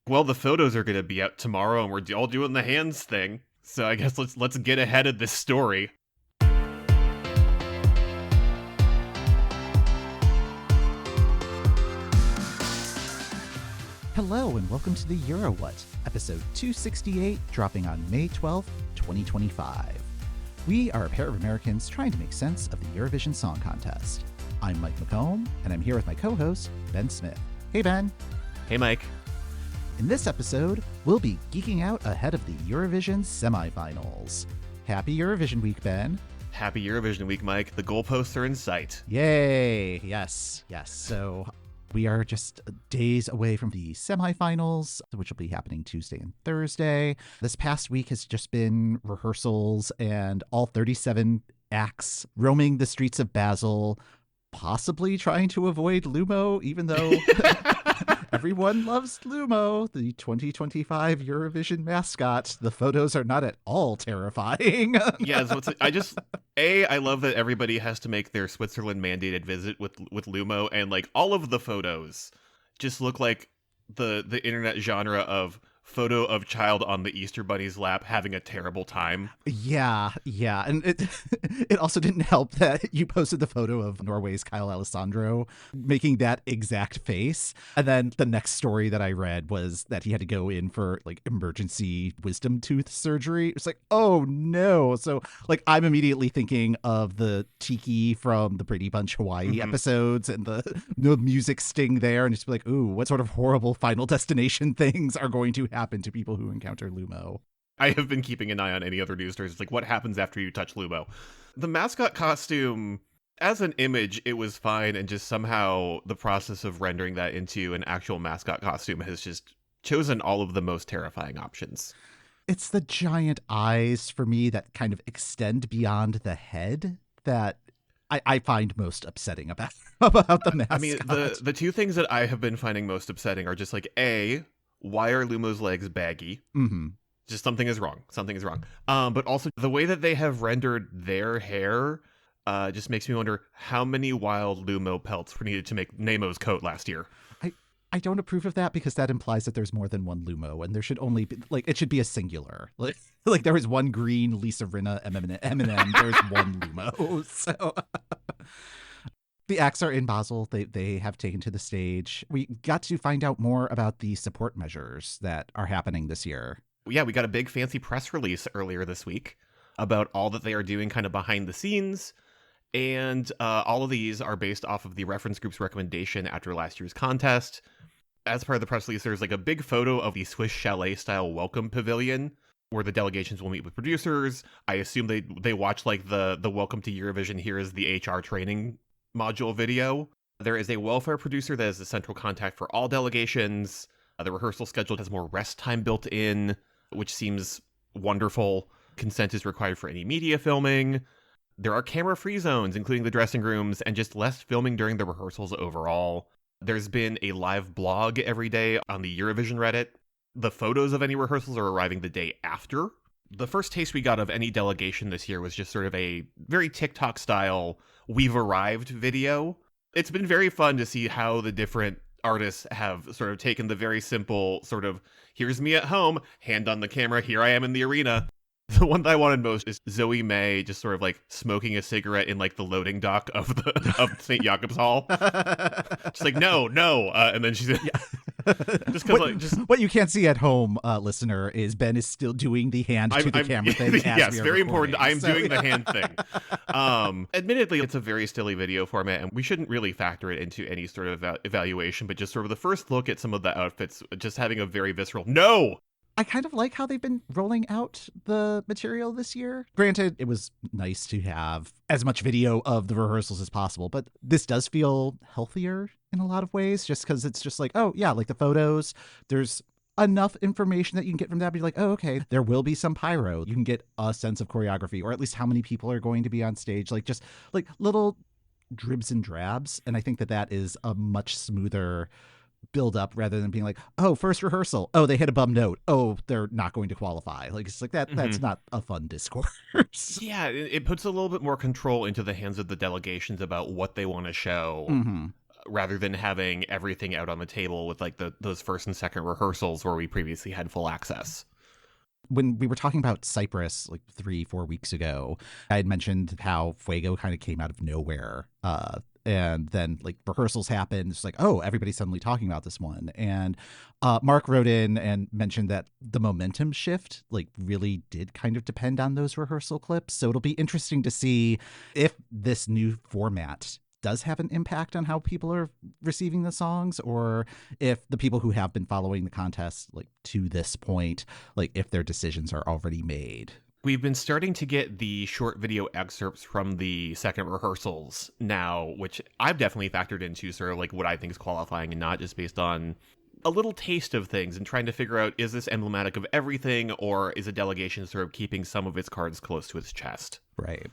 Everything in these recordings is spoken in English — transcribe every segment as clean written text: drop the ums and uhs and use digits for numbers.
Well, the photos are going to be out tomorrow, and we're all doing the hands thing. So I guess let's get ahead of this story. Hello and welcome to the EuroWhat, episode 268, dropping on May 12th, 2025. We are a pair of Americans trying to make sense of the Eurovision Song Contest. I'm Mike McComb, and I'm here with my co-host, Ben Smith. Hey, Ben. Hey, Mike. In this episode, we'll be geeking out ahead of the Eurovision semifinals. Happy Eurovision week, Ben. Happy Eurovision week, Mike. The goalposts are in sight. Yay! Yes. So we are just days away from the semifinals, which will be happening Tuesday and Thursday. This past week has just been rehearsals and all 37 acts roaming the streets of Basel, possibly trying to avoid Lumo, even though everyone loves Lumo, the 2025 Eurovision mascot. The photos are not at all terrifying. Yeah, so I love that everybody has to make their Switzerland mandated visit with Lumo, and like all of the photos just look like the internet genre of photo of child on the Easter Bunny's lap having a terrible time. Yeah. And it also didn't help that you posted the photo of Norway's Kyle Alessandro making that exact face. And then the next story that I read was that he had to go in for like emergency wisdom tooth surgery. It's like, oh no. So like I'm immediately thinking of the Tiki from the Brady Bunch Hawaii episodes and the music sting there, and just be like, ooh, what sort of horrible Final Destination things are going to happen to people who encounter Lumo? I have been keeping an eye on any other news stories. It's like, what happens after you touch Lumo? The mascot costume, as an image, it was fine, and just somehow the process of rendering that into an actual mascot costume has just chosen all of the most terrifying options. It's the giant eyes for me that kind of extend beyond the head that I find most upsetting about the mascot. I mean, the two things that I have been finding most upsetting are just like, A, why are Lumo's legs baggy? Mm-hmm. Just something is wrong. But also the way that they have rendered their hair just makes me wonder how many wild Lumo pelts were needed to make Nemo's coat last year. I don't approve of that because that implies that there's more than one Lumo, and there should only be it should be a singular. Like there is one green Lisa Rinna Eminem. There's one Lumo. So the acts are in Basel. They have taken to the stage. We got to find out more about the support measures that are happening this year. Yeah, we got a big fancy press release earlier this week about all that they are doing kind of behind the scenes. And all of these are based off of the reference group's recommendation after last year's contest. As part of the press release, there's like a big photo of the Swiss chalet-style welcome pavilion where the delegations will meet with producers. I assume they watch like the Welcome to Eurovision, here is the HR training module video. There is a welfare producer that is the central contact for all delegations. The rehearsal schedule has more rest time built in, which seems wonderful. Consent is required for any media filming. There are camera-free zones, including the dressing rooms, and just less filming during the rehearsals overall. There's been a live blog every day on the Eurovision Reddit. The photos of any rehearsals are arriving the day after. The first taste we got of any delegation this year was just sort of a very TikTok-style "we've arrived" video. It's been very fun to see how the different artists have sort of taken the very simple sort of, here's me at home, hand on the camera, here I am in the arena. The one that I wanted most is Zoe May just sort of like smoking a cigarette in like the loading dock of St. Jakob's Hall. Just like, no. And then she's just because what you can't see at home, listener, is Ben is still doing the hand to the camera thing. Yes, very important. I'm doing the hand thing. Admittedly, it's a very silly video format, and we shouldn't really factor it into any sort of evaluation. But just sort of the first look at some of the outfits, just having a very visceral no. I kind of like how they've been rolling out the material this year. Granted, it was nice to have as much video of the rehearsals as possible, but this does feel healthier in a lot of ways, just because it's just like, oh yeah, like the photos, there's enough information that you can get from that. Be like, oh, okay, there will be some pyro. You can get a sense of choreography, or at least how many people are going to be on stage, like just like little dribs and drabs. And I think that is a much smoother build up rather than being like, oh, first rehearsal, oh, they hit a bum note, oh, they're not going to qualify. Like it's like that's not a fun discourse. Yeah, it puts a little bit more control into the hands of the delegations about what they want to show. rather than having everything out on the table with like those first and second rehearsals where we previously had full access. When we were talking about Cyprus like 3-4 weeks ago, I had mentioned how Fuego kind of came out of nowhere. And then like rehearsals happened. It's like, oh, everybody's suddenly talking about this one. And Mark wrote in and mentioned that the momentum shift like really did kind of depend on those rehearsal clips. So it'll be interesting to see if this new format does have an impact on how people are receiving the songs, or if the people who have been following the contest like to this point, like if their decisions are already made. We've been starting to get the short video excerpts from the second rehearsals now, which I've definitely factored into sort of like what I think is qualifying and not, just based on a little taste of things and trying to figure out, is this emblematic of everything, or is a delegation sort of keeping some of its cards close to its chest? Right.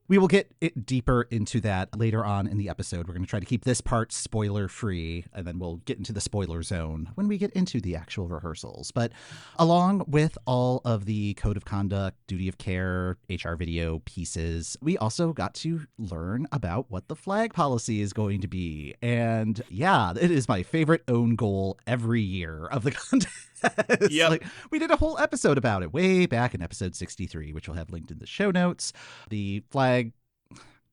We will get deeper into that later on in the episode. We're going to try to keep this part spoiler free, and then we'll get into the spoiler zone when we get into the actual rehearsals. But along with all of the code of conduct, duty of care, HR video pieces, we also got to learn about what the flag policy is going to be. And yeah, it is my favorite own goal every year of the contest. Yep. Like, we did a whole episode about it way back in episode 63, which we'll have linked in the show notes. The flag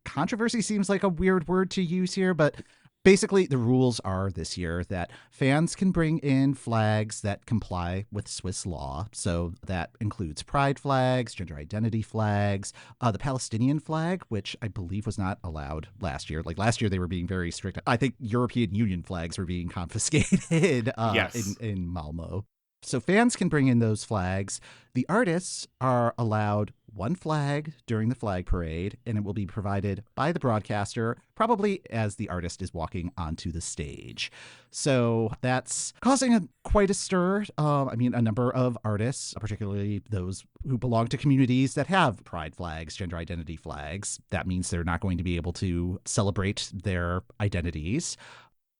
controversy seems like a weird word to use here, but basically the rules are this year that fans can bring in flags that comply with Swiss law. So that includes pride flags, gender identity flags, the Palestinian flag, which I believe was not allowed last year. Like last year, they were being very strict. I think European Union flags were being confiscated Yes. in Malmo. So fans can bring in those flags. The artists are allowed one flag during the flag parade, and it will be provided by the broadcaster, probably as the artist is walking onto the stage. So that's causing quite a stir. I mean, a number of artists, particularly those who belong to communities that have pride flags, gender identity flags, that means they're not going to be able to celebrate their identities.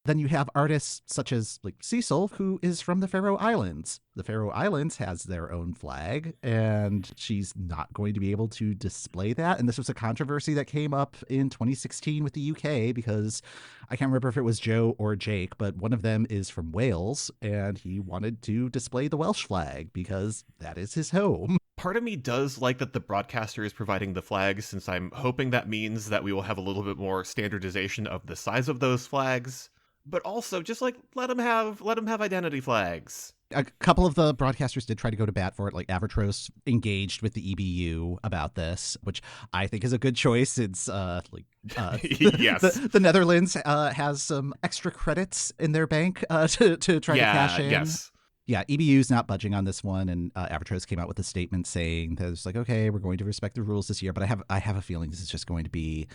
Then you have artists such as like Cecil, who is from the Faroe Islands. The Faroe Islands has their own flag, and she's not going to be able to display that. And this was a controversy that came up in 2016 with the UK, because I can't remember if it was Joe or Jake, but one of them is from Wales, and he wanted to display the Welsh flag because that is his home. Part of me does like that the broadcaster is providing the flags, since I'm hoping that means that we will have a little bit more standardization of the size of those flags. But also, just like let them have identity flags. A couple of the broadcasters did try to go to bat for it. Like Avatros engaged with the EBU about this, which I think is a good choice. It's Yes. the Netherlands has some extra credits in their bank to try to cash in. Yes. Yeah, EBU's not budging on this one, and Avatros came out with a statement saying that it's like, okay, we're going to respect the rules this year, but I have a feeling this is just going to be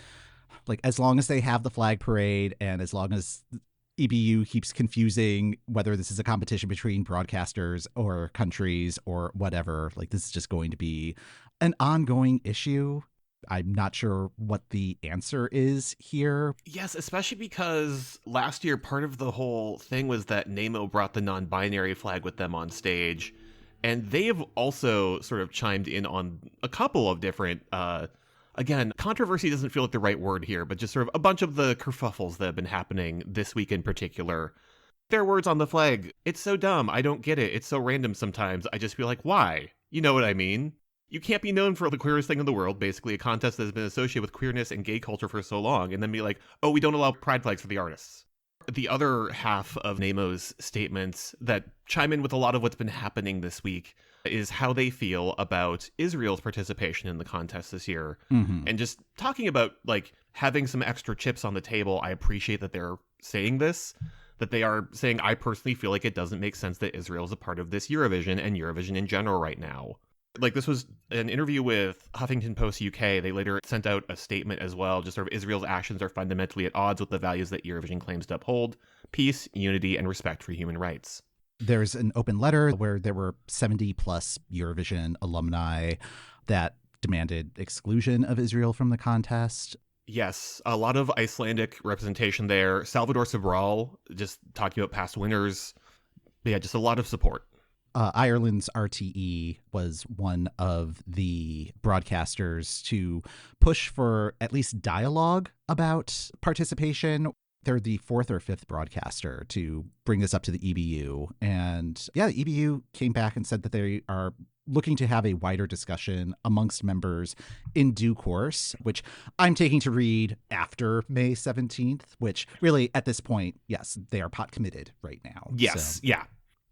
like, as long as they have the flag parade and as long as EBU keeps confusing whether this is a competition between broadcasters or countries or whatever, like this is just going to be an ongoing issue. I'm not sure what the answer is here. Yes, especially because last year part of the whole thing was that Nemo brought the non-binary flag with them on stage, and they've also sort of chimed in on a couple of different again, controversy doesn't feel like the right word here, but just sort of a bunch of the kerfuffles that have been happening this week in particular. Their words on the flag, it's so dumb, I don't get it, it's so random sometimes, I just feel like, why? You know what I mean? You can't be known for the queerest thing in the world, basically a contest that has been associated with queerness and gay culture for so long, and then be like, oh, we don't allow pride flags for the artists. The other half of Nemo's statements that chime in with a lot of what's been happening this week is how they feel about Israel's participation in the contest this year. Mm-hmm. And just talking about like having some extra chips on the table. I appreciate that they're saying this, that they are saying, I personally feel like it doesn't make sense that Israel is a part of this Eurovision and Eurovision in general right now. Like, this was an interview with Huffington Post UK. They later sent out a statement as well, just sort of Israel's actions are fundamentally at odds with the values that Eurovision claims to uphold: peace, unity, and respect for human rights. There's an open letter where there were 70 plus Eurovision alumni that demanded exclusion of Israel from the contest. Yes, a lot of Icelandic representation there. Salvador Sobral, just talking about past winners. Yeah, just a lot of support. Ireland's RTE was one of the broadcasters to push for at least dialogue about participation. They're the fourth or fifth broadcaster to bring this up to the EBU. And yeah, the EBU came back and said that they are looking to have a wider discussion amongst members in due course, which I'm taking to read after May 17th, which really at this point, yes, they are pot committed right now. Yes. So.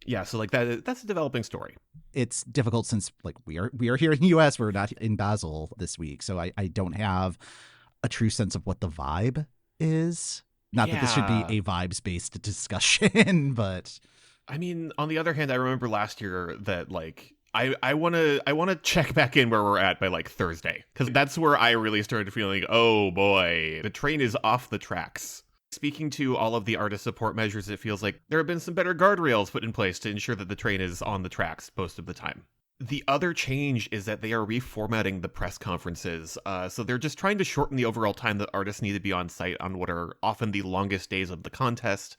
Yeah. So like that's a developing story. It's difficult since like we are here in the US, we're not in Basel this week. So I don't have a true sense of what the vibe is. Not that this should be a vibes-based discussion, but I mean, on the other hand, I remember last year that like I want to check back in where we're at by like Thursday, because that's where I really started feeling, oh boy, the train is off the tracks. Speaking to all of the artist support measures, it feels like there have been some better guardrails put in place to ensure that the train is on the tracks most of the time. The other change is that they are reformatting the press conferences. So they're just trying to shorten the overall time that artists need to be on site on what are often the longest days of the contest.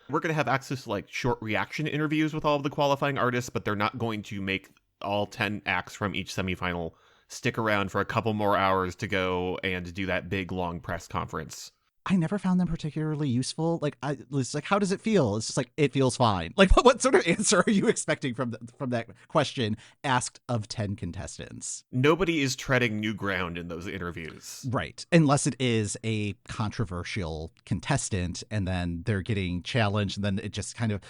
We're going to have access to like short reaction interviews with all of the qualifying artists, but they're not going to make all 10 acts from each semifinal stick around for a couple more hours to go and do that big long press conference. I never found them particularly useful. Like, it's like, how does it feel? It's just like, it feels fine. Like, what sort of answer are you expecting from that question asked of 10 contestants? Nobody is treading new ground in those interviews. Right. Unless it is a controversial contestant and then they're getting challenged and then it just kind of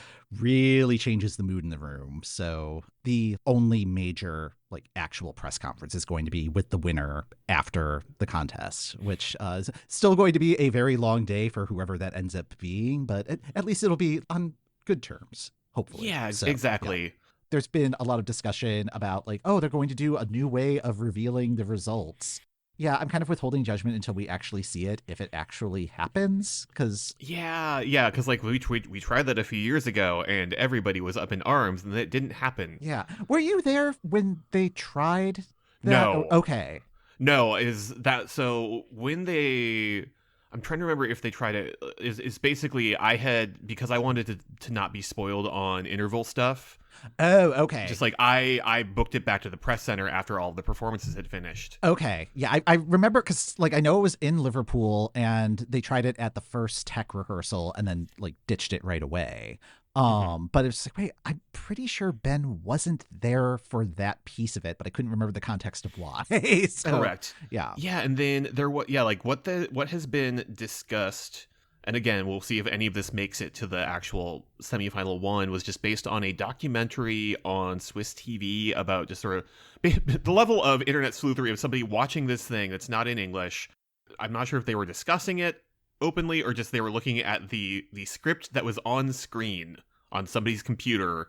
really changes the mood in the room. So the only major like actual press conference is going to be with the winner after the contest, which is still going to be a very long day for whoever that ends up being, but at least it'll be on good terms, hopefully. Yeah, so, exactly. Yeah. There's been a lot of discussion about like, oh, they're going to do a new way of revealing the results. Yeah, I'm kind of withholding judgment until we actually see it, if it actually happens, because... Yeah, because like we tried that a few years ago, and everybody was up in arms, and it didn't happen. Yeah. Were you there when they tried that? No. Okay. No, is that... So, when they... I'm trying to remember if they tried it. Is basically, I had... Because I wanted to not be spoiled on interval stuff... Oh, okay. Just like I booked it back to the press center after all the performances had finished. Okay. Yeah, I remember because like I know it was in Liverpool and they tried it at the first tech rehearsal and then like ditched it right away. But it was like, wait, I'm pretty sure Ben wasn't there for that piece of it, but I couldn't remember the context of why. So, correct. Yeah. Yeah, and then what has been discussed. And again, we'll see if any of this makes it to the actual semifinal one, was just based on a documentary on Swiss TV about just sort of the level of internet sleuthery of somebody watching this thing that's not in English. I'm not sure if they were discussing it openly or just they were looking at the script that was on screen on somebody's computer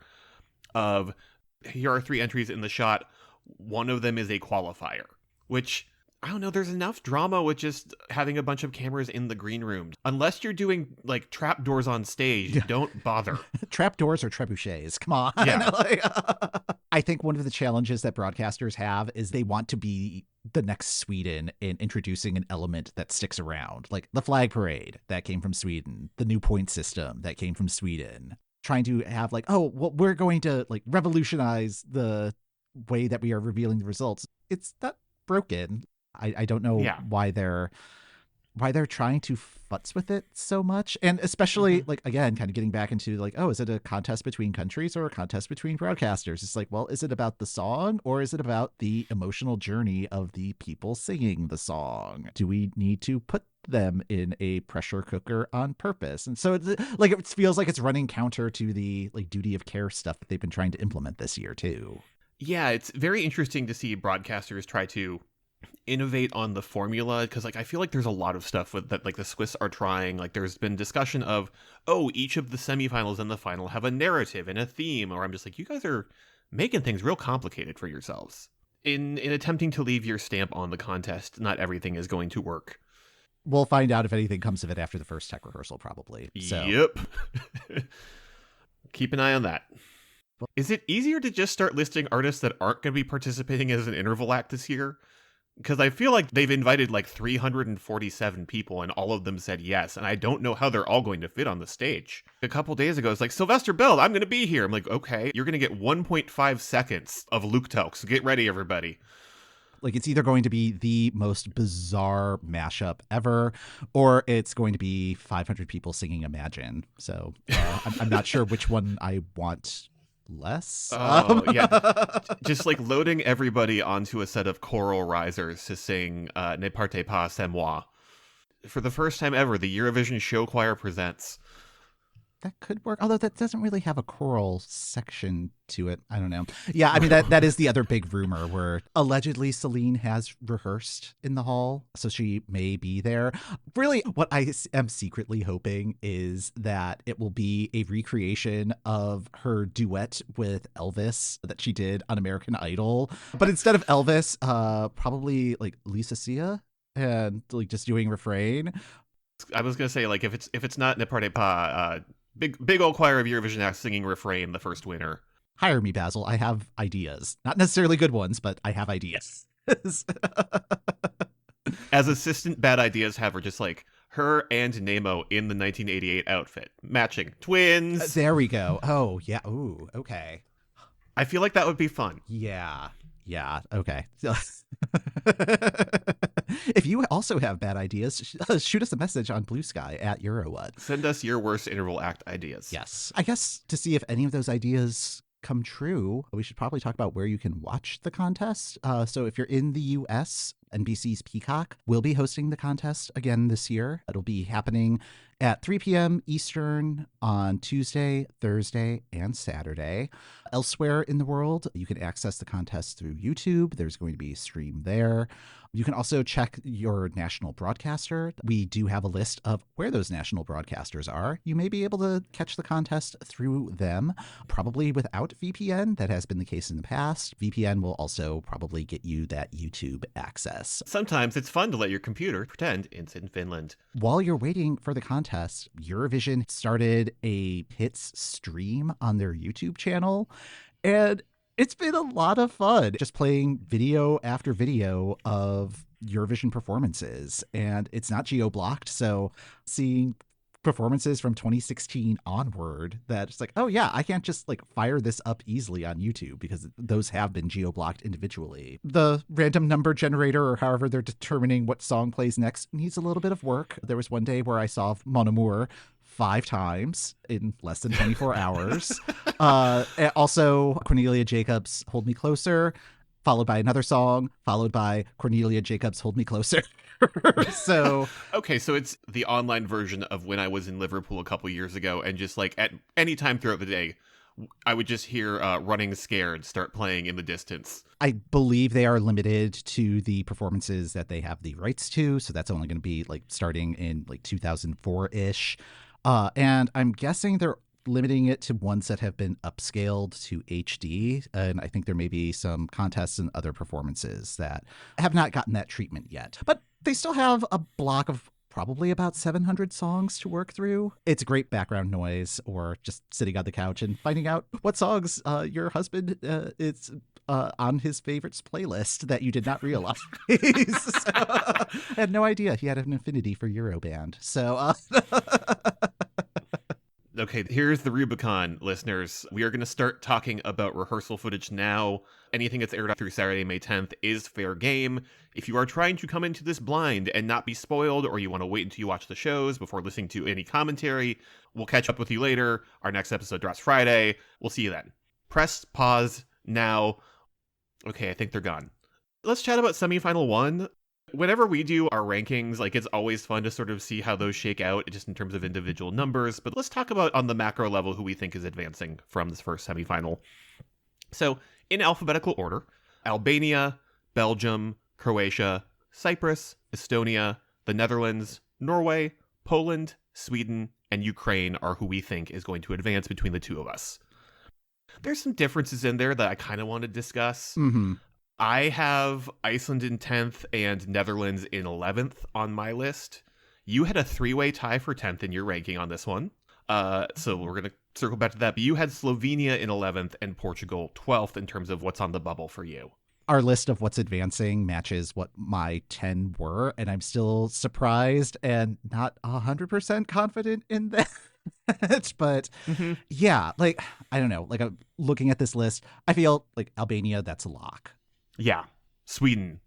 of, here are 3 entries in the shot. One of them is a qualifier, which... I don't know, there's enough drama with just having a bunch of cameras in the green room. Unless you're doing, like, trapdoors on stage, don't bother. Trapdoors or trebuchets, come on. Yeah. I think one of the challenges that broadcasters have is they want to be the next Sweden in introducing an element that sticks around. Like the flag parade, that came from Sweden. The new point system, that came from Sweden. Trying to have, like, oh, well, we're going to, like, revolutionize the way that we are revealing the results. It's not broken. I don't know why they're trying to futz with it so much. And especially like, again, kind of getting back into like, oh, is it a contest between countries or a contest between broadcasters? It's like, well, is it about the song or is it about the emotional journey of the people singing the song? Do we need to put them in a pressure cooker on purpose? And so it's like, it feels like it's running counter to the like duty of care stuff that they've been trying to implement this year too. Yeah, it's very interesting to see broadcasters try to innovate on the formula, because like I feel like there's a lot of stuff with that like the Swiss are trying. Like there's been discussion of, oh, each of the semifinals and the final have a narrative and a theme, or I'm just like, you guys are making things real complicated for yourselves. In attempting to leave your stamp on the contest, not everything is going to work. We'll find out if anything comes of it after the first tech rehearsal, probably. So. Yep. Keep an eye on that. Is it easier to just start listing artists that aren't going to be participating as an interval act this year? Because I feel like they've invited like 347 people and all of them said yes. And I don't know how they're all going to fit on the stage. A couple days ago, it's like, Sylvester Bell, I'm going to be here. I'm like, okay, you're going to get 1.5 seconds of Luke Telk. So get ready, everybody. Like, it's either going to be the most bizarre mashup ever, or it's going to be 500 people singing Imagine. So I'm not sure which one I want less. Oh, yeah. Just like loading everybody onto a set of choral risers to sing Ne partez pas sans moi. For the first time ever, the Eurovision Show Choir presents. That could work, although that doesn't really have a choral section to it. I don't know. Yeah, I mean, that is the other big rumor, where allegedly Celine has rehearsed in the hall, so she may be there. Really, what I am secretly hoping is that it will be a recreation of her duet with Elvis that she did on American Idol, but instead of Elvis, probably like Lisa Sia, and like just doing refrain. I was gonna say, like, if it's not Ne partez pas, big old choir of Eurovision acts singing refrain, the first winner. Hire me, Basil. I have ideas. Not necessarily good ones, but I have ideas. As assistant bad ideas have her just like her and Nemo in the 1988 outfit, matching twins. There we go. Oh, yeah. Ooh, okay. I feel like that would be fun. Yeah. Yeah. Okay. If you also have bad ideas, shoot us a message on Blue Sky at EuroWhat. Send us your worst interval act ideas. Yes. I guess to see if any of those ideas come true, we should probably talk about where you can watch the contest. So if you're in the US, NBC's Peacock will be hosting the contest again this year. It'll be happening at 3 p.m. Eastern on Tuesday, Thursday, and Saturday. Elsewhere in the world, you can access the contest through YouTube. There's going to be a stream there. You can also check your national broadcaster. We do have a list of where those national broadcasters are. You may be able to catch the contest through them, probably without VPN. That has been the case in the past. VPN will also probably get you that YouTube access. Sometimes it's fun to let your computer pretend it's in Finland. While you're waiting for the contest, Eurovision started a hits stream on their YouTube channel, and it's been a lot of fun just playing video after video of Eurovision performances. And it's not geo-blocked, so seeing performances from 2016 onward, that it's like, oh yeah, I can't just like fire this up easily on YouTube because those have been geo-blocked individually. The random number generator, or however they're determining what song plays next, needs a little bit of work. There was one day where I saw Mon Amour 5 times in less than 24 hours. Also, Cornelia Jacobs' Hold Me Closer, followed by another song, followed by Cornelia Jacobs' Hold Me Closer. So okay, so it's the online version of when I was in Liverpool a couple years ago, and just like at any time throughout the day, I would just hear Running Scared start playing in the distance. I believe they are limited to the performances that they have the rights to, so that's only going to be like starting in like 2004-ish. And I'm guessing they're limiting it to ones that have been upscaled to HD. And I think there may be some contests and other performances that have not gotten that treatment yet. But they still have a block of probably about 700 songs to work through. It's great background noise, or just sitting on the couch and finding out what songs your husband is on his favorites playlist that you did not realize. So, I had no idea he had an affinity for Euroband. So Okay, here's the Rubicon, listeners. We are going to start talking about rehearsal footage now. Anything that's aired through Saturday, May 10th is fair game. If you are trying to come into this blind and not be spoiled, or you want to wait until you watch the shows before listening to any commentary, we'll catch up with you later. Our next episode drops Friday. We'll see you then. Press pause now. Okay, I think they're gone. Let's chat about semifinal 1. Whenever we do our rankings, like, it's always fun to sort of see how those shake out just in terms of individual numbers. But let's talk about on the macro level who we think is advancing from this first semifinal. So in alphabetical order, Albania, Belgium, Croatia, Cyprus, Estonia, the Netherlands, Norway, Poland, Sweden, and Ukraine are who we think is going to advance between the two of us. There's some differences in there that I kind of want to discuss. mm-hmm. I have Iceland in 10th and Netherlands in 11th on my list. You had a 3-way tie for 10th in your ranking on this one. So we're going to circle back to that. But you had Slovenia in 11th and Portugal 12th in terms of what's on the bubble for you. Our list of what's advancing matches what my 10 were, and I'm still surprised and not 100% confident in that. But yeah, like, I don't know, like, I'm looking at this list, I feel like Albania, that's a lock. Yeah. Sweden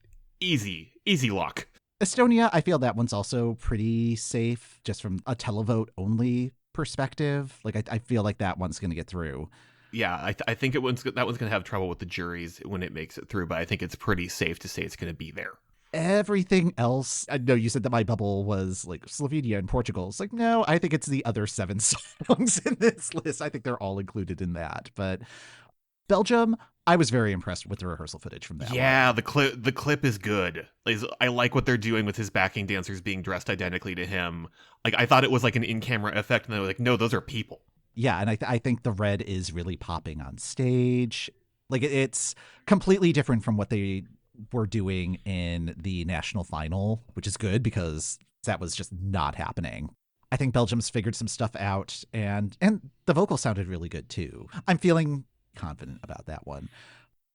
Easy lock. Estonia, I feel that one's also pretty safe just from a televote only perspective. Like, I feel like that one's going to get through. Yeah, I think that one's going to have trouble with the juries when it makes it through, but I think it's pretty safe to say it's going to be there. Everything else, I know you said that my bubble was like Slovenia and Portugal. It's like, no, I think it's the other 7 songs in this list. I think they're all included in that. But Belgium, I was very impressed with the rehearsal footage from that one. The clip is good. I like what they're doing with his backing dancers being dressed identically to him. Like, I thought it was like an in-camera effect, and they were like, no, those are people. Yeah, and I think the red is really popping on stage. Like, it's completely different from what they were doing in the national final, which is good because that was just not happening. I think Belgium's figured some stuff out, and the vocal sounded really good too. I'm feeling confident about that one.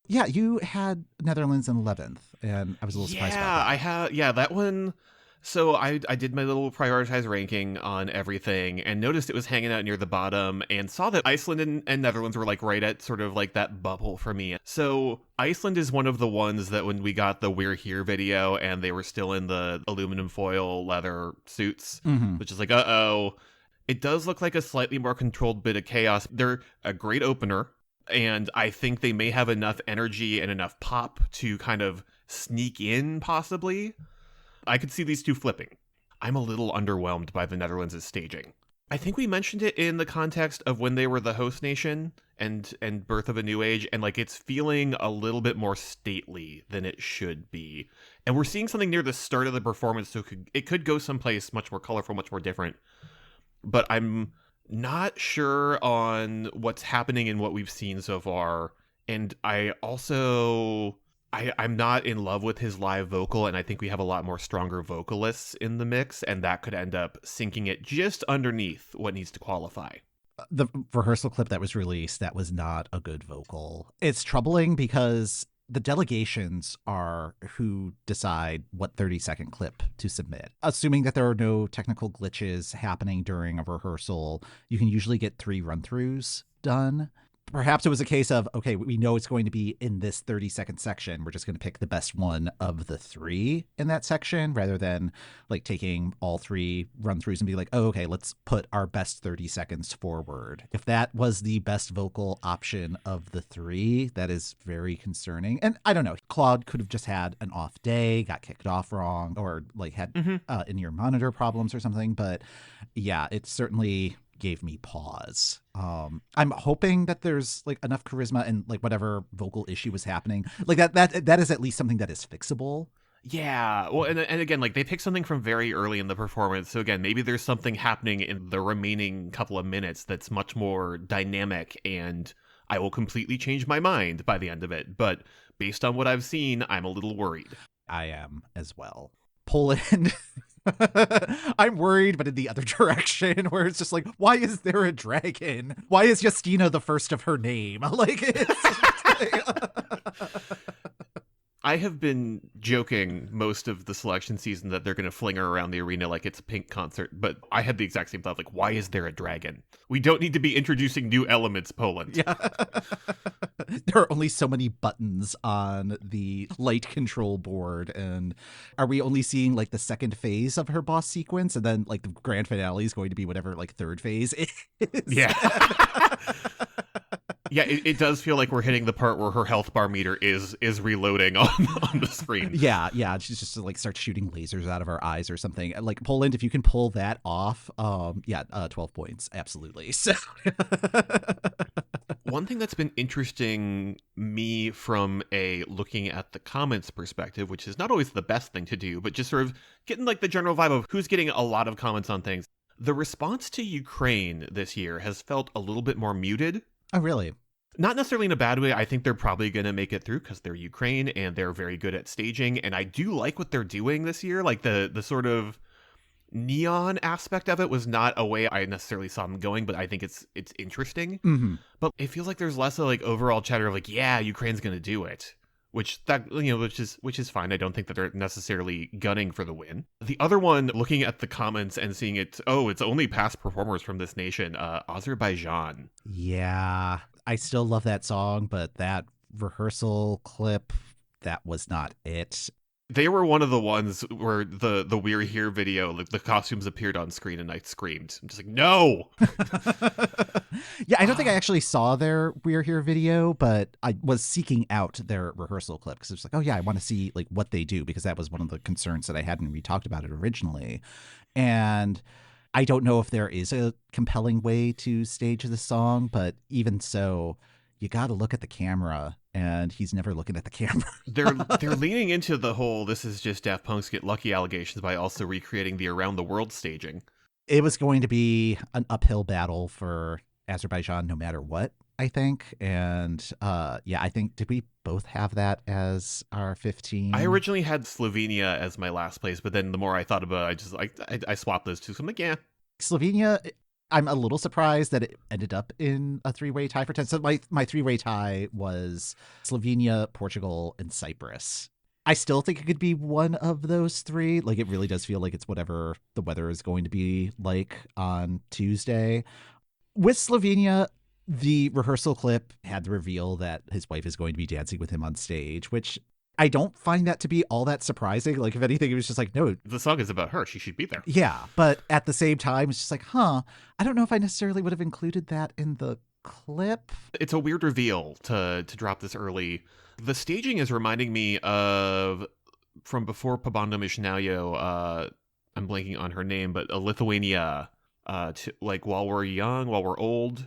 Yeah, you had Netherlands in 11th, and I was a little surprised about that. That one. So I did my little prioritized ranking on everything and noticed it was hanging out near the bottom and saw that Iceland and Netherlands were like right at sort of like that bubble for me. So Iceland is one of the ones that when we got the We're Here video and they were still in the aluminum foil leather suits, which is like, uh-oh. It does look like a slightly more controlled bit of chaos. They're a great opener, and I think they may have enough energy and enough pop to kind of sneak in, possibly. I could see these two flipping. I'm a little underwhelmed by the Netherlands' staging. I think we mentioned it in the context of when they were the host nation and Birth of a New Age, and like it's feeling a little bit more stately than it should be. And we're seeing something near the start of the performance, so it could go someplace much more colorful, much more different. But I'm not sure on what's happening in what we've seen so far. And I'm not in love with his live vocal, and I think we have a lot more stronger vocalists in the mix, and that could end up sinking it just underneath what needs to qualify. The rehearsal clip that was released, that was not a good vocal. It's troubling because the delegations are who decide what 30-second clip to submit. Assuming that there are no technical glitches happening during a rehearsal, you can usually get 3 run-throughs done. Perhaps it was a case of, okay, we know it's going to be in this 30-second section. We're just going to pick the best one of the 3 in that section rather than like taking all 3 run throughs and be like, oh, okay, let's put our best 30 seconds forward. If that was the best vocal option of the 3, that is very concerning. And I don't know, Claude could have just had an off day, got kicked off wrong, or like had in-ear monitor problems or something. But yeah, it certainly gave me pause. I'm hoping that there's like enough charisma and like whatever vocal issue was happening, like that is at least something that is fixable. Yeah, well, and again, like they picked something from very early in the performance, so again, maybe there's something happening in the remaining couple of minutes that's much more dynamic, and I will completely change my mind by the end of it. But based on what I've seen, I'm a little worried. I am as well. Poland. I'm worried, but in the other direction, where it's just like, why is there a dragon? Why is Justina the first of her name? Like, I have been joking most of the selection season that they're going to fling her around the arena like it's a Pink concert, but I had the exact same thought, like, why is there a dragon? We don't need to be introducing new elements, Poland. Yeah. There are only so many buttons on the light control board, and are we only seeing like the second phase of her boss sequence, and then like the grand finale is going to be whatever like third phase is? Yeah. Yeah, it does feel like we're hitting the part where her health bar meter is reloading on the screen. Yeah, she's just like starts shooting lasers out of her eyes or something. Like Poland, if you can pull that off, 12 points, absolutely. So one thing that's been interesting me from a looking at the comments perspective, which is not always the best thing to do, but just sort of getting like the general vibe of who's getting a lot of comments on things. The response to Ukraine this year has felt a little bit more muted. Oh, really? Not necessarily in a bad way. I think they're probably going to make it through because they're Ukraine and they're very good at staging. And I do like what they're doing this year. Like the sort of neon aspect of it was not a way I necessarily saw them going, but I think it's interesting. Mm-hmm. But it feels like there's less of like overall chatter of like, yeah, Ukraine's going to do it. Which is fine. I don't think that they're necessarily gunning for the win. The other one, looking at the comments and seeing it, it's only past performers from this nation, Azerbaijan. Yeah, I still love that song, but that rehearsal clip, that was not it. They were one of the ones where the We're Here video, like the costumes appeared on screen and I screamed. I'm just like, no. Yeah, I don't think I actually saw their We're Here video, but I was seeking out their rehearsal clip because it's like, oh yeah, I want to see like what they do, because that was one of the concerns that I had when we talked about it originally. And I don't know if there is a compelling way to stage the song, but even so, you got to look at the camera, and he's never looking at the camera. They're leaning into the whole "this is just Daft Punk's Get Lucky" allegations by also recreating the Around the World staging. It was going to be an uphill battle for Azerbaijan no matter what, I think. And yeah, I think, did we both have that as our 15? I originally had Slovenia as my last place, but then the more I thought about it, I just like I swapped those two. So I'm like, yeah. Slovenia, I'm a little surprised that it ended up in a three-way tie for 10. So my three-way tie was Slovenia, Portugal, and Cyprus. I still think it could be one of those three. Like, it really does feel like it's whatever the weather is going to be like on Tuesday. With Slovenia, the rehearsal clip had the reveal that his wife is going to be dancing with him on stage, which I don't find that to be all that surprising. Like, if anything, it was just like, no. The song is about her. She should be there. Yeah, but at the same time, it's just like, I don't know if I necessarily would have included that in the clip. It's a weird reveal to drop this early. The staging is reminding me of, from before Pabando Mishnauyo, I'm blanking on her name, but a Lithuania, like While We're Young, While We're Old.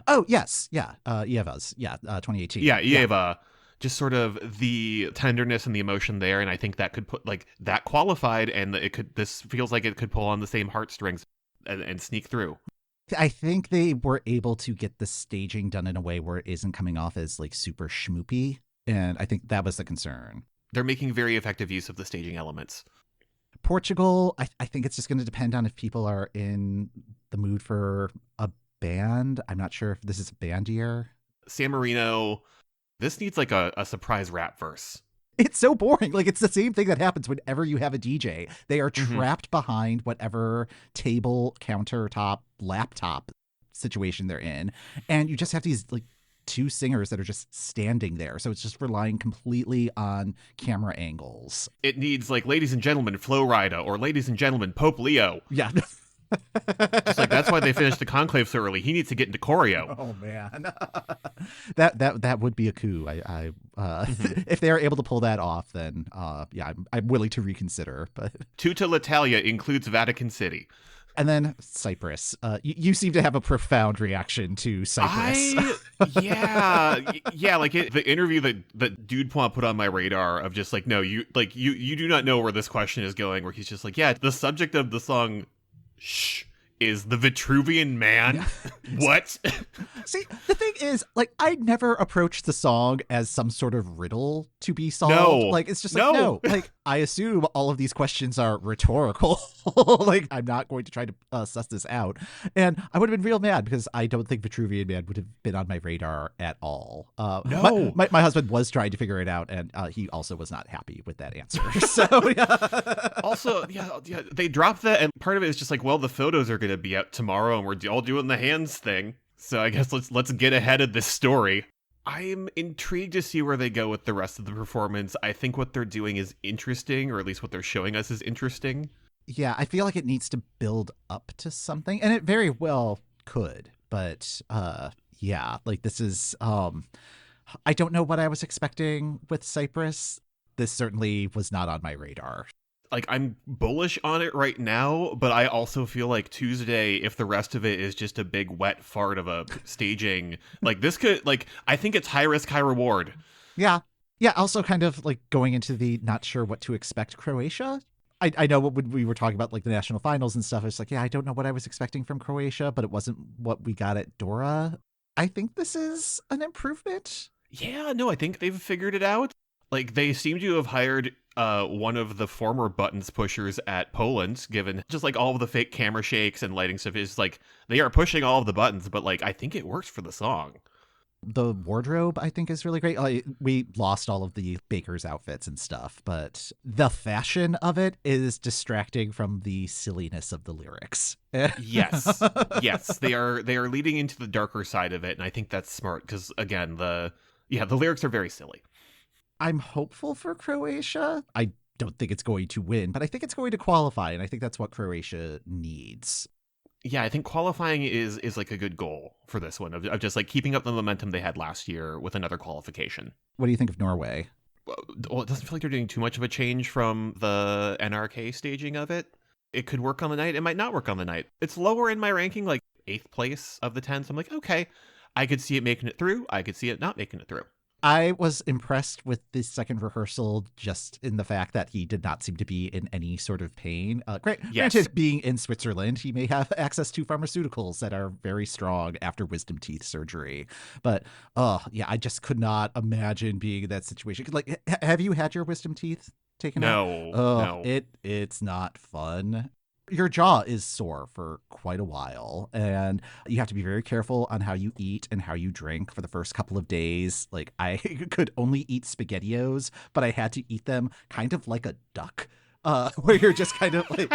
Oh, yes. Yeah. Eva's. Yeah. 2018. Yeah, Eva. Yeah. Just sort of the tenderness and the emotion there, and I think that could put, like, that qualified, and this feels like it could pull on the same heartstrings and sneak through. I think they were able to get the staging done in a way where it isn't coming off as like super schmoopy, and I think that was the concern. They're making very effective use of the staging elements. Portugal, I think it's just going to depend on if people are in the mood for a band. I'm not sure if this is a band year. San Marino, this needs like a surprise rap verse. It's so boring. Like, it's the same thing that happens whenever you have a DJ. They are trapped behind whatever table, countertop, laptop situation they're in. And you just have these like two singers that are just standing there. So it's just relying completely on camera angles. It needs like, ladies and gentlemen, Flo Rida, or ladies and gentlemen, Pope Leo. Yeah. Just like, that's why they finished the conclave so early. He needs to get into choreo. Oh man, that would be a coup. If they are able to pull that off, then yeah, I'm willing to reconsider. But Tuta l'Italia includes Vatican City. And then Cyprus. You seem to have a profound reaction to Cyprus. Yeah, like the interview that Dude Point put on my radar of just like, no, you do not know where this question is going. Where he's just like, yeah, the subject of the song, shh, is the Vitruvian Man. Yeah. What? See, the thing is, like, I never approached the song as some sort of riddle to be solved. No. Like, it's just like, no. Like, I assume all of these questions are rhetorical. Like, I'm not going to try to suss this out. And I would have been real mad because I don't think Vitruvian Man would have been on my radar at all. No. My husband was trying to figure it out, and he also was not happy with that answer. So, yeah. Also, yeah, they dropped that, and part of it is just like, well, the photos are going to be out tomorrow, and we're all doing the hands thing. So I guess let's get ahead of this story. I'm intrigued to see where they go with the rest of the performance. I think what they're doing is interesting, or at least what they're showing us is interesting. Yeah, I feel like it needs to build up to something, and it very well could. But yeah, like, this is I don't know what I was expecting with Cyprus. This certainly was not on my radar. Like, I'm bullish on it right now, but I also feel like Tuesday, if the rest of it is just a big wet fart of a staging, like, this could, like, I think it's high risk, high reward. Yeah. Yeah, also kind of like going into the not sure what to expect Croatia. I know when we were talking about like the national finals and stuff, it's like, yeah, I don't know what I was expecting from Croatia, but it wasn't what we got at Dora. I think this is an improvement. Yeah, no, I think they've figured it out. Like, they seem to have hired one of the former buttons pushers at Poland, given just like all of the fake camera shakes and lighting stuff. Is like, they are pushing all of the buttons, but like, I think it works for the song. The wardrobe, I think, is really great. We lost all of the bakers' outfits and stuff, but the fashion of it is distracting from the silliness of the lyrics. Yes. They are leading into the darker side of it, and I think that's smart because, again, the lyrics are very silly. I'm hopeful for Croatia. I don't think it's going to win, but I think it's going to qualify, and I think that's what Croatia needs. Yeah, I think qualifying is like a good goal for this one, of just like keeping up the momentum they had last year with another qualification. What do you think of Norway? Well, it doesn't feel like they're doing too much of a change from the NRK staging of it. It could work on the night. It might not work on the night. It's lower in my ranking, like 8th place of the 10. So I'm like, okay, I could see it making it through. I could see it not making it through. I was impressed with this second rehearsal just in the fact that he did not seem to be in any sort of pain. Granted, being in Switzerland, he may have access to pharmaceuticals that are very strong after wisdom teeth surgery. But, yeah, I just could not imagine being in that situation. Like, have you had your wisdom teeth taken out? No. It's not fun. Your jaw is sore for quite a while, and you have to be very careful on how you eat and how you drink for the first couple of days. Like, I could only eat SpaghettiOs, but I had to eat them kind of like a duck, where you're just kind of like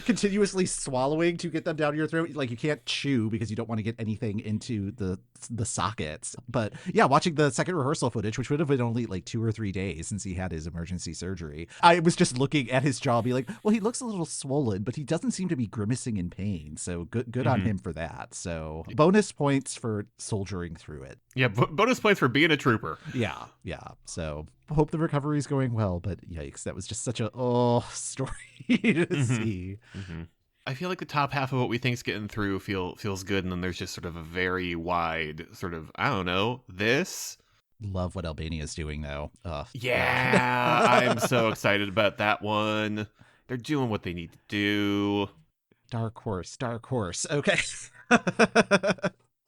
continuously swallowing to get them down your throat. Like, you can't chew because you don't want to get anything into the sockets. But yeah, watching the second rehearsal footage, which would have been only like 2 or 3 days since he had his emergency surgery, I was just looking at his jaw, be like, well, he looks a little swollen, but he doesn't seem to be grimacing in pain. So good on him for that. So bonus points for soldiering through it. Yeah, bonus points for being a trooper. Yeah. So hope the recovery is going well, but yikes, that was just such a story to see. I feel like the top half of what we think is getting through feels good, and then there's just sort of a very wide sort of, I don't know, this. Love what Albania is doing, though. Yeah, I'm so excited about that one. They're doing what they need to do. Dark horse. Okay.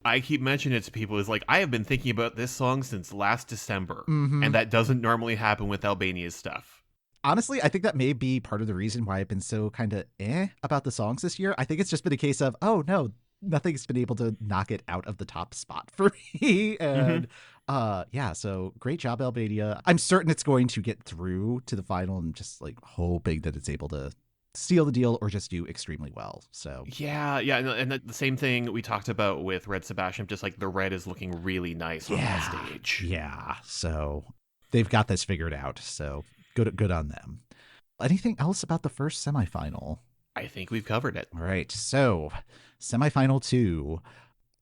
I keep mentioning it to people, is like, I have been thinking about this song since last December, and that doesn't normally happen with Albania's stuff. Honestly, I think that may be part of the reason why I've been so kind of about the songs this year. I think it's just been a case of, oh no, nothing's been able to knock it out of the top spot for me. And yeah, so great job, Albania. I'm certain it's going to get through to the final, and just like hoping that it's able to seal the deal or just do extremely well. So yeah, and the same thing we talked about with Red Sebastian, just like the red is looking really nice on that stage. Yeah, so they've got this figured out. So good on them. Anything else about the first semifinal? I think we've covered it. All right, so semifinal 2,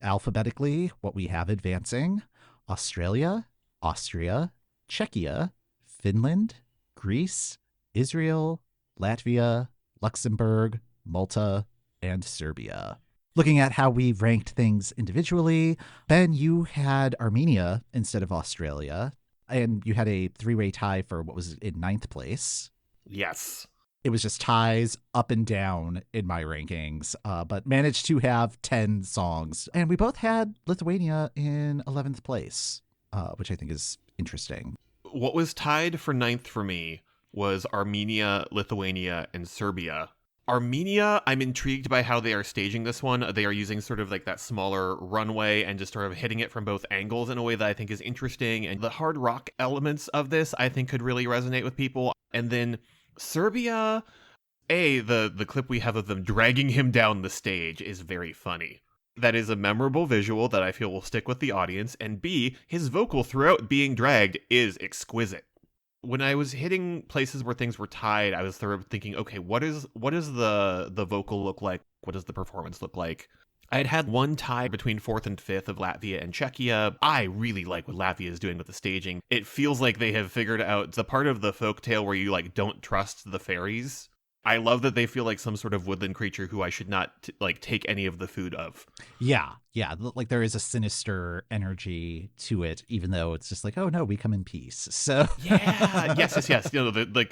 alphabetically, what we have advancing: Australia, Austria, Czechia, Finland, Greece, Israel, Latvia, Luxembourg, Malta, and Serbia. Looking at how we ranked things individually, Ben, you had Armenia instead of Australia, and you had a 3-way tie for what was in 9th place. Yes. It was just ties up and down in my rankings, but managed to have 10 songs. And we both had Lithuania in 11th place, which I think is interesting. What was tied for 9th for me was Armenia, Lithuania, and Serbia. Armenia, I'm intrigued by how they are staging this one. They are using sort of like that smaller runway and just sort of hitting it from both angles in a way that I think is interesting. And the hard rock elements of this, I think, could really resonate with people. And then Serbia, the clip we have of them dragging him down the stage is very funny. That is a memorable visual that I feel will stick with the audience. And B, his vocal throughout being dragged is exquisite. When I was hitting places where things were tied, I was sort of thinking, okay, what is the vocal look like? What does the performance look like? I had one tie between 4th and 5th of Latvia and Czechia. I really like what Latvia is doing with the staging. It feels like they have figured out the part of the folktale where you like don't trust the fairies. I love that they feel like some sort of woodland creature who I should not take any of the food of. Yeah. Like there is a sinister energy to it, even though it's just like, oh no, we come in peace. So yeah, yes.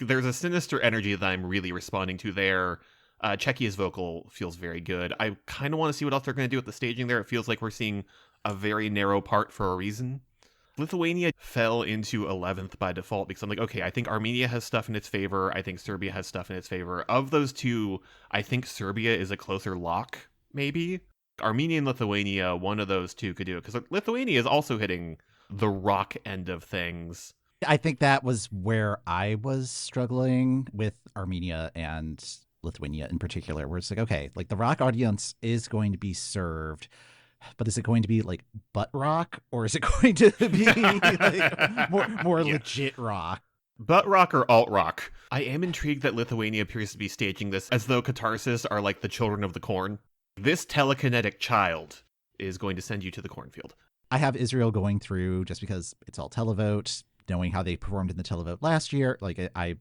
There's a sinister energy that I'm really responding to there. Czechia's vocal feels very good. I kind of want to see what else they're going to do with the staging there. It feels like we're seeing a very narrow part for a reason. Lithuania fell into 11th by default because I'm like, okay, I think Armenia has stuff in its favor. I think Serbia has stuff in its favor. Of those two, I think Serbia is a closer lock, maybe. Armenia and Lithuania, one of those two could do it, because Lithuania is also hitting the rock end of things. I think that was where I was struggling with Armenia and Lithuania in particular, where it's like, okay, like the rock audience is going to be served, but is it going to be like butt rock, or is it going to be like more legit rock? Butt rock or alt rock? I am intrigued that Lithuania appears to be staging this as though Catharsis are like the children of the corn. This telekinetic child is going to send you to the cornfield. I have Israel going through just because it's all televote, knowing how they performed in the televote last year. Like I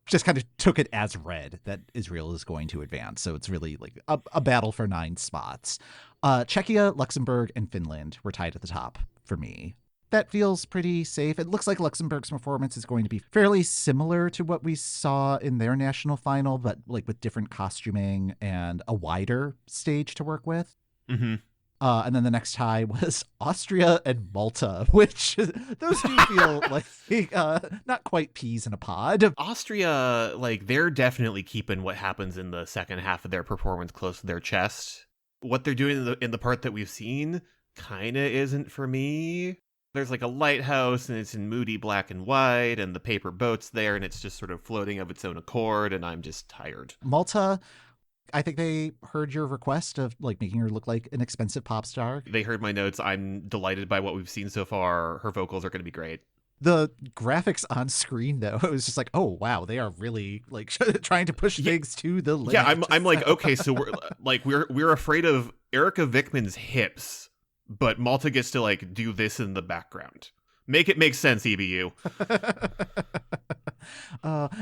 just kind of took it as read that Israel is going to advance. So it's really like a battle for 9 spots. Czechia, Luxembourg, and Finland were tied at the top for me. That feels pretty safe. It looks like Luxembourg's performance is going to be fairly similar to what we saw in their national final, but like with different costuming and a wider stage to work with. Mm-hmm. And then the next tie was Austria and Malta, which those do feel like not quite peas in a pod. Austria, like, they're definitely keeping what happens in the second half of their performance close to their chest. What they're doing in the part that we've seen kind of isn't for me. There's like a lighthouse and it's in moody black and white and the paper boat's there and it's just sort of floating of its own accord and I'm just tired. Malta, I think they heard your request of like making her look like an expensive pop star. They heard my notes. I'm delighted by what we've seen so far. Her vocals are going to be great. The graphics on screen, though, it was just like, oh wow, they are really like trying to push things to the limit. Yeah, I'm like, okay, so we're afraid of Erica Vickman's hips, but Malta gets to like do this in the background. Make it make sense, EBU.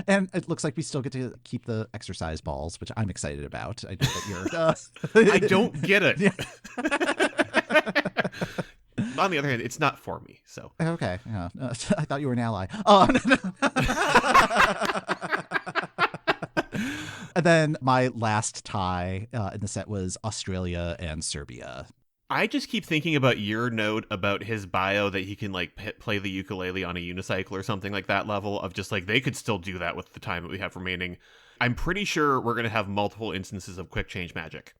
And it looks like we still get to keep the exercise balls, which I'm excited about. I know that you're. I don't get it. Yeah. On the other hand, it's not for me. So Okay, yeah. I thought you were an ally. Oh, no. And then my last tie in the set was Australia and Serbia. I just keep thinking about your note about his bio that he can like play the ukulele on a unicycle or something like that level of just like they could still do that with the time that we have remaining. I'm pretty sure we're going to have multiple instances of quick change magic.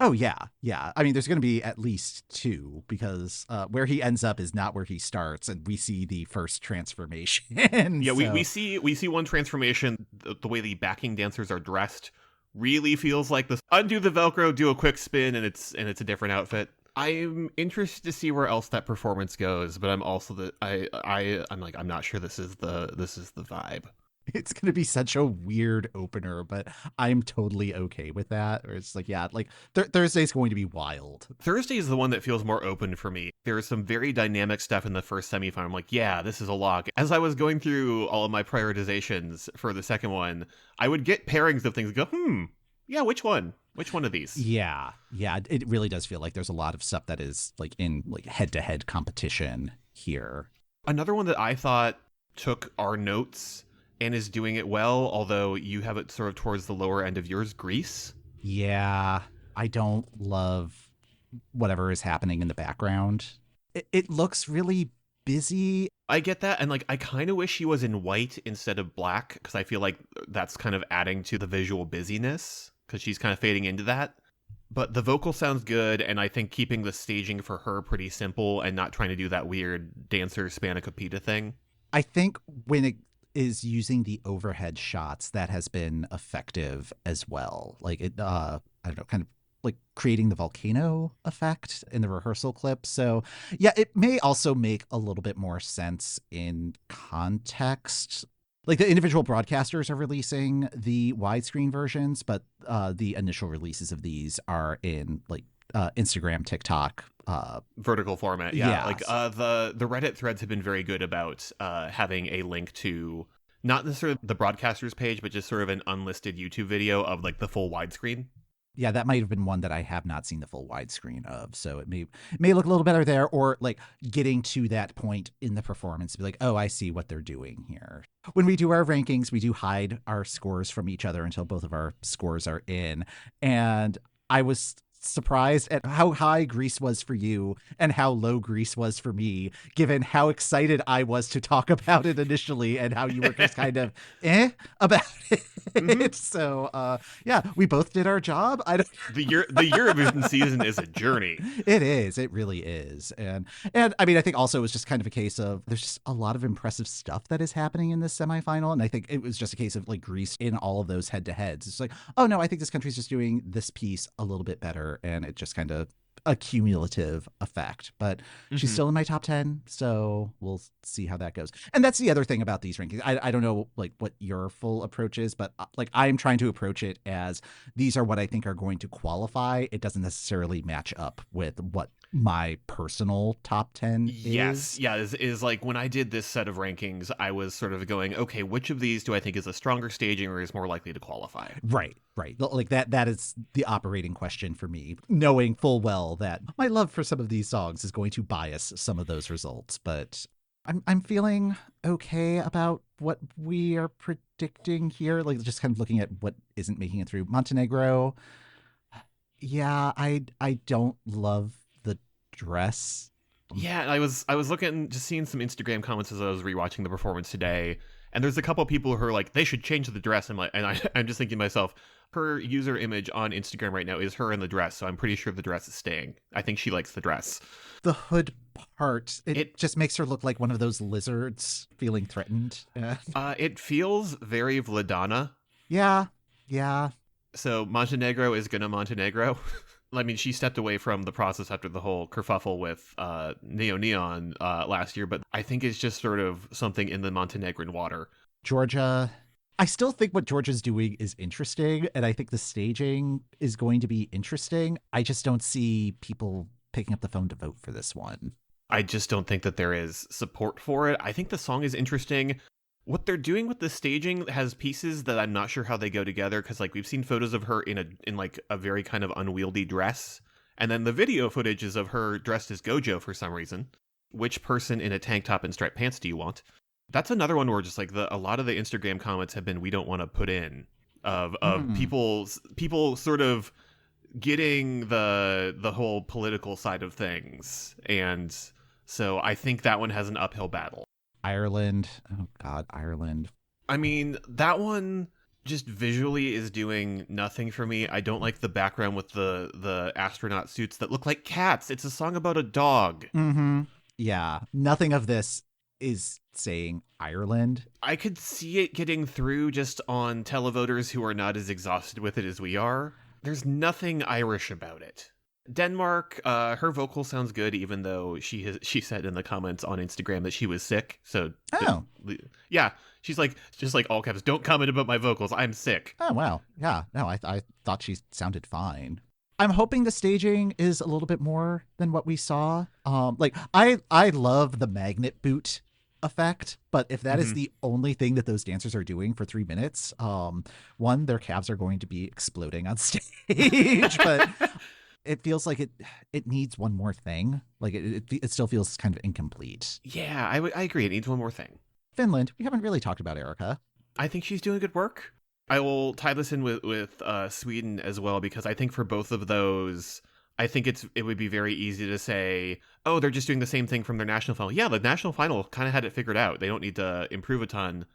Oh, yeah. Yeah. I mean, there's going to be at least 2 because where he ends up is not where he starts. And we see the first transformation. Yeah, so. we see one transformation. The way the backing dancers are dressed really feels like this. Undo the Velcro, do a quick spin, and it's a different outfit. I'm interested to see where else that performance goes, but I'm also I'm like I'm not sure this is the vibe. It's going to be such a weird opener, but I'm totally okay with that. Or it's like, yeah, like Thursday's going to be wild. Thursday is the one that feels more open for me. There's some very dynamic stuff in the first semifinal. I'm like, yeah, this is a lock. As I was going through all of my prioritizations for the second one, I would get pairings of things and go, yeah, which one? Which one of these? Yeah. Yeah. It really does feel like there's a lot of stuff that is like in like head-to-head competition here. Another one that I thought took our notes and is doing it well, although you have it sort of towards the lower end of yours, Greece. Yeah, I don't love whatever is happening in the background. It looks really busy. I get that, and like I kind of wish she was in white instead of black, because I feel like that's kind of adding to the visual busyness, because she's kind of fading into that. But the vocal sounds good, and I think keeping the staging for her pretty simple and not trying to do that weird dancer spanakopita thing. I think when it is using the overhead shots, that has been effective as well. Like it, I don't know, kind of like creating the volcano effect in the rehearsal clip. So yeah, it may also make a little bit more sense in context. Like the individual broadcasters are releasing the widescreen versions, but the initial releases of these are in like Instagram, TikTok, vertical format. Yeah. Like the Reddit threads have been very good about having a link to not necessarily the broadcaster's page, but just sort of an unlisted YouTube video of like the full widescreen. Yeah, that might have been one that I have not seen the full widescreen of. So it may look a little better there, or like getting to that point in the performance to be like, oh, I see what they're doing here. When we do our rankings, we do hide our scores from each other until both of our scores are in. And I was surprised at how high Greece was for you and how low Greece was for me, given how excited I was to talk about it initially and how you were just kind of about it. Mm-hmm. So yeah, we both did our job. The Eurovision season is a journey. It is. It really is. And I mean, I think also it was just kind of a case of there's just a lot of impressive stuff that is happening in this semifinal. And I think it was just a case of like Greece in all of those head to heads. It's like, oh no, I think this country's just doing this piece a little bit better. And it just kind of a cumulative effect. But she's still in my top 10, so we'll see how that goes. And that's the other thing about these rankings. I don't know like what your full approach is, but like I'm trying to approach it as these are what I think are going to qualify. It doesn't necessarily match up with what my personal top 10 is. Yeah, is like when I did this set of rankings, I was sort of going, okay, which of these do I think is a stronger staging or is more likely to qualify? Right. Like that is the operating question for me, knowing full well that my love for some of these songs is going to bias some of those results. But I'm feeling okay about what we are predicting here. Like just kind of looking at what isn't making it through. Montenegro. Yeah, I don't love the dress. Yeah, I was looking, just seeing some Instagram comments as I was rewatching the performance today, and there's a couple of people who are like, they should change the dress. I'm just thinking to myself, her user image on Instagram right now is her in the dress, so I'm pretty sure the dress is staying. I think she likes the dress. The hood part, it just makes her look like one of those lizards feeling threatened. It feels very Vladana. Yeah. So Montenegro is gonna Montenegro. I mean, she stepped away from the process after the whole kerfuffle with Neo Neon last year, but I think it's just sort of something in the Montenegrin water. Georgia, I still think what Georgia's doing is interesting, and I think the staging is going to be interesting. I just don't see people picking up the phone to vote for this one. I just don't think that there is support for it. I think the song is interesting. What they're doing with the staging has pieces that I'm not sure how they go together, because like we've seen photos of her in like a very kind of unwieldy dress, and then the video footage is of her dressed as Gojo for some reason. Which person in a tank top and striped pants do you want? That's another one where just like a lot of the Instagram comments have been, we don't want to put in of people sort of getting the whole political side of things, and so I think that one has an uphill battle. Ireland. Oh God, Ireland. I mean, that one just visually is doing nothing for me. I don't like the background with the astronaut suits that look like cats. It's a song about a dog. Mm-hmm. Yeah. Nothing of this is saying Ireland. I could see it getting through just on televoters who are not as exhausted with it as we are. There's nothing Irish about it. Denmark, her vocal sounds good, even though she said in the comments on Instagram that she was sick. So yeah, she's like, just like all caps, don't comment about my vocals, I'm sick. Oh wow, yeah, no, I thought she sounded fine. I'm hoping the staging is a little bit more than what we saw. Like I love the magnet boot effect, but if that is the only thing that those dancers are doing for 3 minutes, one, their calves are going to be exploding on stage, but it feels like it needs one more thing. Like it still feels kind of incomplete. Yeah, I agree. It needs one more thing. Finland, we haven't really talked about Erica. I think she's doing good work. I will tie this in with Sweden as well, because I think for both of those, I think it would be very easy to say, oh, they're just doing the same thing from their national final. Yeah, the national final kind of had it figured out. They don't need to improve a ton.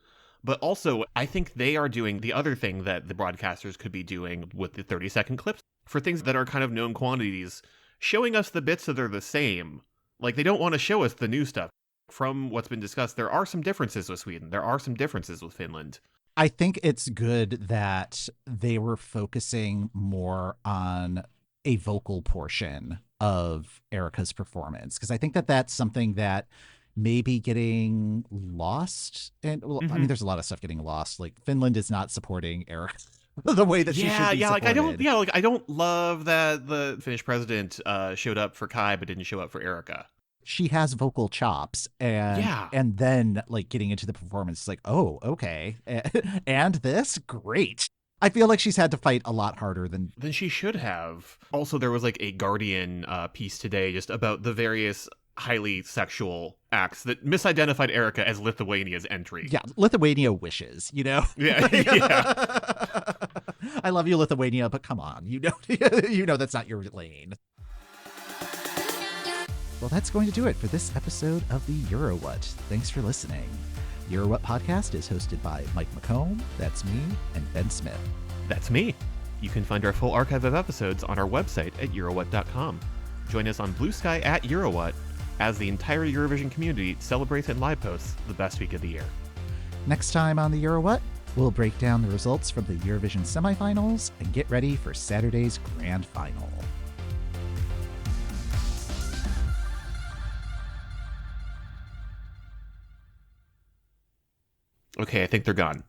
But also, I think they are doing the other thing that the broadcasters could be doing with the 30-second clips for things that are kind of known quantities, showing us the bits that are the same. Like, they don't want to show us the new stuff. From what's been discussed, there are some differences with Sweden. There are some differences with Finland. I think it's good that they were focusing more on a vocal portion of Erica's performance, because I think that that's something that may be getting lost. And well, I mean, there's a lot of stuff getting lost. Like Finland is not supporting Erica the way that she should be supported. I don't love that the Finnish president showed up for Kai but didn't show up for Erica. She has vocal chops, and then like getting into the performance, it's like, oh, okay, and this, great. I feel like she's had to fight a lot harder than she should have. Also, there was like a Guardian piece today just about the various highly sexual acts that misidentified Erica as Lithuania's entry. Yeah, Lithuania wishes, you know? Yeah. I love you, Lithuania, but come on, you know that's not your lane. Well, that's going to do it for this episode of the EuroWhat. Thanks for listening. The EuroWhat podcast is hosted by Mike McComb, that's me, and Ben Smith. That's me. You can find our full archive of episodes on our website at EuroWhat.com. Join us on Blue Sky at EuroWhat as the entire Eurovision community celebrates and live posts the best week of the year. Next time on the EuroWhat, we'll break down the results from the Eurovision semifinals and get ready for Saturday's grand final. Okay, I think they're gone.